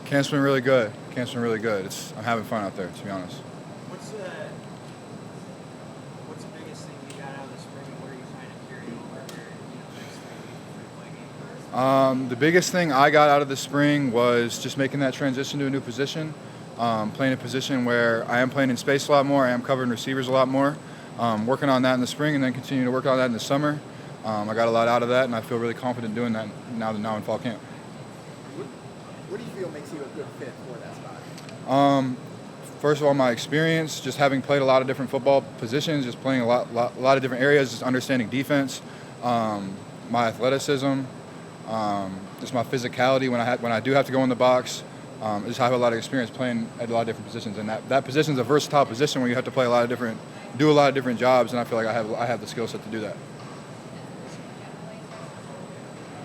Camp's been really good. Camp's been really good. I'm having fun out there, to be honest. What's the biggest thing you got out of the spring, and where are you trying to carry over here, next 3 weeks before you play game? The biggest thing I got out of the spring was just making that transition to a new position, playing a position where I am playing in space a lot more, I am covering receivers a lot more, working on that in the spring and then continuing to work on that in the summer. I got a lot out of that, and I feel really confident doing that now in fall camp. What do you feel makes you a good fit for that spot? First of all, my experience, just having played a lot of different football positions, just playing a lot of different areas, just understanding defense, my athleticism, just my physicality when I do have to go in the box. I just have a lot of experience playing at a lot of different positions, and that position is a versatile position where you have to play do a lot of different jobs, and I feel like I have the skill set to do that.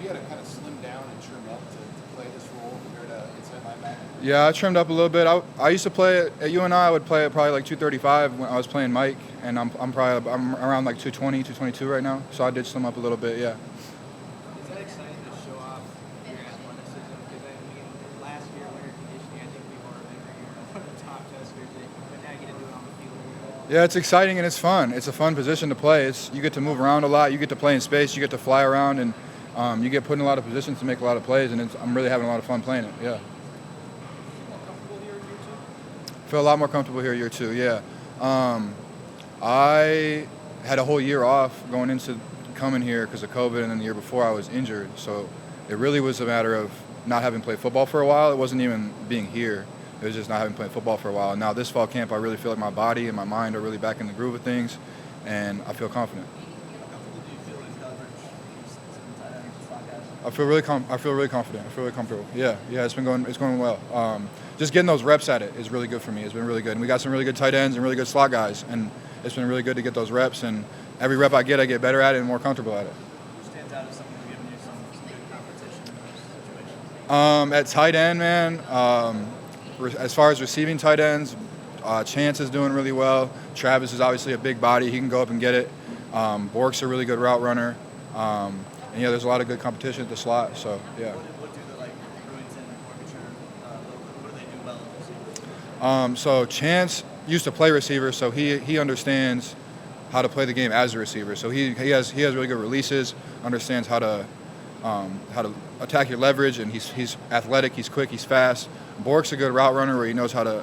You had to kind of slim down and trim up to play this role compared to inside linebacker? Yeah, I trimmed up a little bit. I used to play at UNI. I would play at probably like 235 when I was playing Mike, and I'm around like 220, 222 right now. So I did slim up a little bit. Yeah. Is that exciting to show off your athleticism? Because last year winter conditioning, I think we were one of the top testers, but now you get to do it on the field. Yeah, it's exciting and it's fun. It's a fun position to play. You get to move around a lot. You get to play in space. You get to fly around, and you get put in a lot of positions to make a lot of plays. And I'm really having a lot of fun playing it. Yeah. Feel a lot more comfortable here year 2, yeah. I had a whole year off going into coming here because of COVID, and then the year before I was injured. So it really was a matter of not having played football for a while. It wasn't even being here. It was just not having played football for a while. And now this fall camp, I really feel like my body and my mind are really back in the groove of things, and I feel confident. How comfortable do you feel in coverage? I feel really confident. I feel really comfortable. Yeah, it's going well. Just getting those reps at it is really good for me. It's been really good. And we got some really good tight ends and really good slot guys, and it's been really good to get those reps. And every rep I get better at it and more comfortable at it. Who stands out as someone who's giving you some good competition in those situations? At tight end, man, as far as receiving tight ends, Chance is doing really well. Travis is obviously a big body. He can go up and get it. Bork's a really good route runner. And yeah, there's a lot of good competition at the slot. So yeah. What do Brewington and Forfeiture, what do they do well in receivers? So Chance used to play receiver, so he understands how to play the game as a receiver. So he has really good releases, understands how to attack your leverage, and he's athletic, he's quick, he's fast. Bork's a good route runner where he knows how to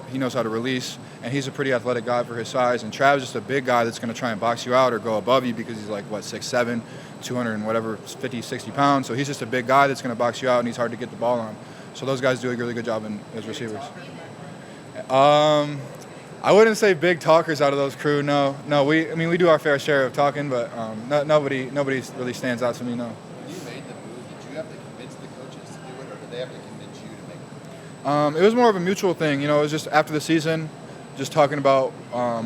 release, and he's a pretty athletic guy for his size. And Travis is just a big guy that's going to try and box you out or go above you because he's like 6'7", 200 and whatever, 50, 60 pounds. So he's just a big guy that's going to box you out, and he's hard to get the ball on. So those guys do a really good job as receivers. I wouldn't say big talkers out of those crew. No. We do our fair share of talking, but nobody really stands out to me. No. When you made the move, did you have to convince the coaches to do it, or did they have to convince you to make it? It was more of a mutual thing. It was just after the season, just talking about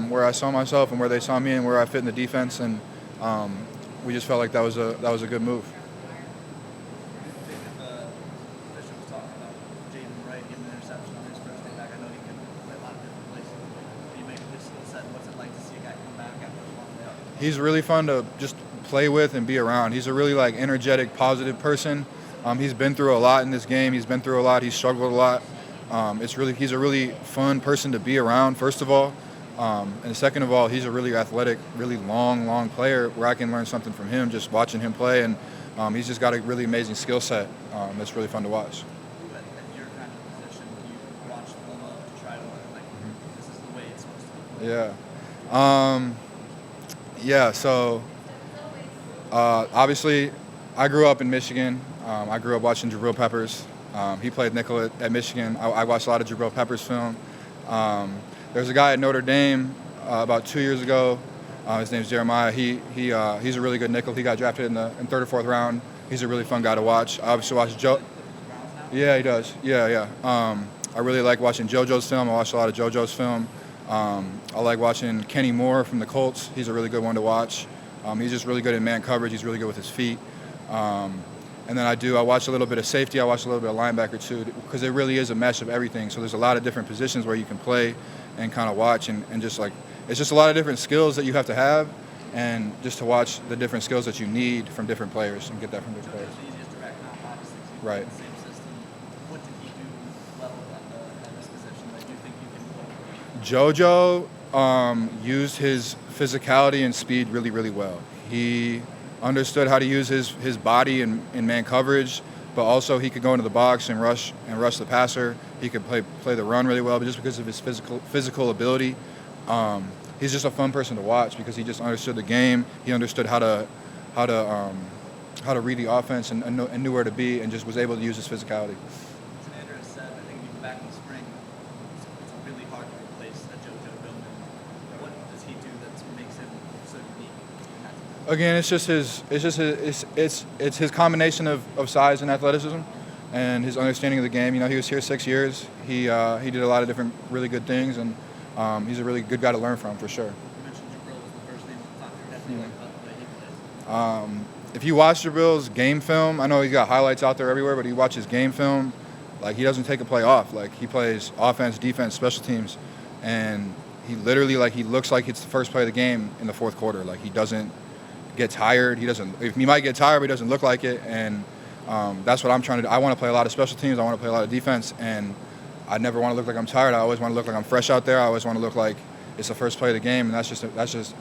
where I saw myself and where they saw me and where I fit in the defense, and we just felt like that was a good move. The official was talking about Jaden Wright giving an interception on his first day back. I know he can play a lot of different places. What do you make of his skill set? What's it like to see a guy come back after a long day off? He's really fun to just play with and be around. He's a really energetic, positive person. He's been through a lot in this game. He's been through a lot. He's struggled a lot. He's a really fun person to be around, first of all. And second of all, he's a really athletic, really long player where I can learn something from him just watching him play. And he's just got a really amazing skill set that's really fun to watch. At your kind of position, you watch film to try to learn, this is the way it's supposed to be. Yeah. So obviously, I grew up in Michigan. I grew up watching Jabril Peppers. He played nickel at Michigan. I watched a lot of Jabril Peppers film. There's a guy at Notre Dame about 2 years ago. His name's Jeremiah. He's a really good nickel. He got drafted in third or fourth round. He's a really fun guy to watch. I obviously watch Joe. Yeah, he does. Yeah. I really like watching JoJo's film. I watch a lot of JoJo's film. I like watching Kenny Moore from the Colts. He's a really good one to watch. He's just really good in man coverage. He's really good with his feet. And then I watch a little bit of safety. I watch a little bit of linebacker too, because it really is a mesh of everything. So there's a lot of different positions where you can play and kind of watch, and just it's just a lot of different skills that you have to have, and just to watch the different skills that you need from different players and get that from different players. It's easiest to back now, obviously. Right. Same system. What did he do well JoJo used his physicality and speed really, really well. He understood how to use his body in man coverage, but also he could go into the box and rush the passer. He could play the run really well, but just because of his physical ability, he's just a fun person to watch because he just understood the game. He understood how to read the offense and knew where to be, and just was able to use his physicality. As Andrew has said, I think even back in the spring, it's really hard to replace a JoJo Billman. What does he do that makes him so unique? Again, it's his combination of size and athleticism, and his understanding of the game. You know, he was here 6 years. He did a lot of different really good things, and he's a really good guy to learn from for sure. You mentioned Jabril was the first name at the top of your head. What do you like about the way he plays? If you watch Jabril's game film, I know he's got highlights out there everywhere, but you watch his game film, like he doesn't take a play off. Like he plays offense, defense, special teams, and he literally he looks like it's the first play of the game in the fourth quarter. Like he doesn't get tired. He might get tired, but he doesn't look like it. And that's what I'm trying to do. I want to play a lot of special teams. I want to play a lot of defense, and I never want to look like I'm tired. I always want to look like I'm fresh out there. I always want to look like it's the first play of the game, and that's just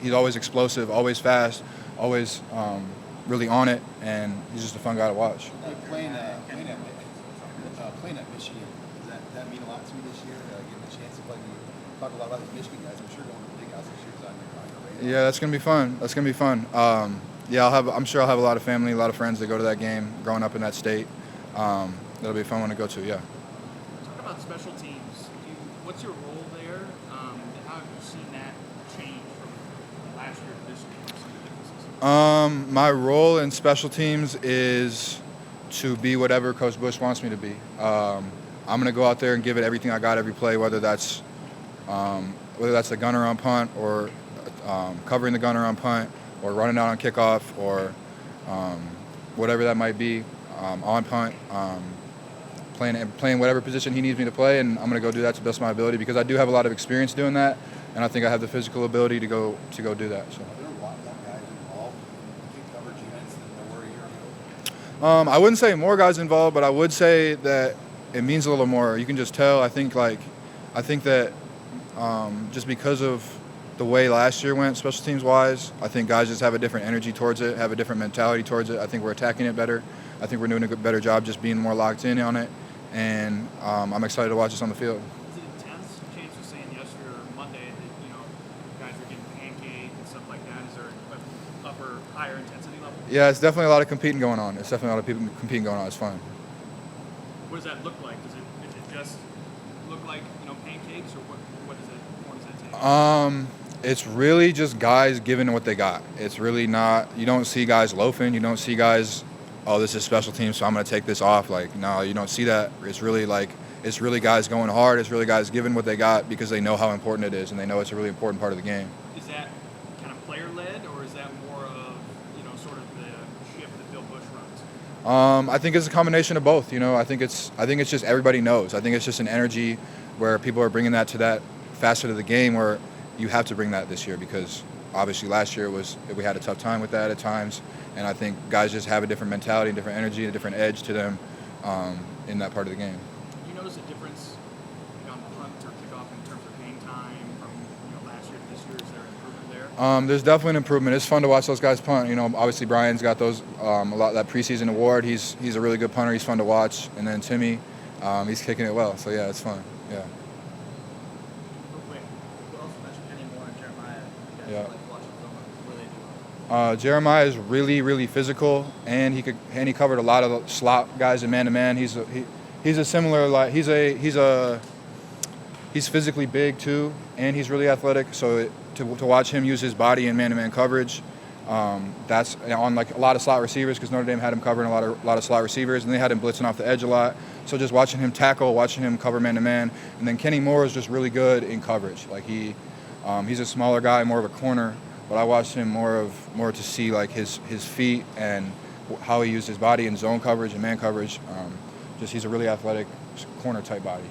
he's always explosive, always fast, always really on it, and he's just a fun guy to watch. Playing at Michigan, does that mean a lot to me this year? Getting the chance to play. You talk a lot about these Michigan guys. I'm sure going to the big house this year is on your radar. Yeah, that's gonna be fun. That's gonna be fun. I'm sure I'll have a lot of family, a lot of friends that go to that game. Growing up in that state, that'll be a fun one to go to. Yeah. Talk about special teams. What's your role there? And how have you seen that change from last year to this year? My role in special teams is to be whatever Coach Bush wants me to be. I'm going to go out there and give it everything I got every play, whether that's the gunner on punt or covering the gunner on punt or running out on kickoff or whatever that might be on punt. Playing whatever position he needs me to play, and I'm going to go do that to the best of my ability because I do have a lot of experience doing that, and I think I have the physical ability to go do that. So. Are there a lot more guys involved in kick coverage units than there were a year ago? I wouldn't say more guys involved, but I would say that it means a little more. You can just tell. I think that just because of the way last year went, special teams wise, I think guys just have a different energy towards it, have a different mentality towards it. I think we're attacking it better. I think we're doing a better job just being more locked in on it, and I'm excited to watch us on the field. Is it intense? Chance was saying yesterday or Monday that guys are getting pancaked and stuff like that. Is there an higher intensity level? Yeah, it's definitely a lot of competing going on. It's definitely a lot of people competing going on. It's fun. What does that look like? Does it just look like pancakes, or what does that take? It's really just guys giving what they got. It's really not. You don't see guys loafing. You don't see guys, oh, this is special teams, so I'm going to take this off. Like, no, you don't see that. It's really guys going hard. It's really guys giving what they got because they know how important it is, and they know it's a really important part of the game. Is that kind of player-led, or is that more of sort of the ship that Bill Bush runs? I think it's a combination of both. I think it's just everybody knows. I think it's just an energy where people are bringing that to that facet of the game where you have to bring that this year because obviously last year we had a tough time with that at times, and I think guys just have a different mentality, a different energy, a different edge to them in that part of the game. Do you notice a difference on punt or kickoff in terms of hang time from last year to this year? Is there an improvement there? There's definitely an improvement. It's fun to watch those guys punt. Obviously Brian's got those a lot that preseason award. He's a really good punter. He's fun to watch, and then Timmy, he's kicking it well. So yeah, it's fun. Yeah. Yeah. Jeremiah is really, really physical, and he covered a lot of slot guys in man-to-man. He's physically big too, and he's really athletic. So to watch him use his body in man-to-man coverage, that's on a lot of slot receivers because Notre Dame had him covering a lot of slot receivers, and they had him blitzing off the edge a lot. So just watching him tackle, watching him cover man-to-man, and then Kenny Moore is just really good in coverage. He's a smaller guy, more of a corner, but I watched him more to see his feet and how he used his body in zone coverage and man coverage. He's a really athletic corner type body.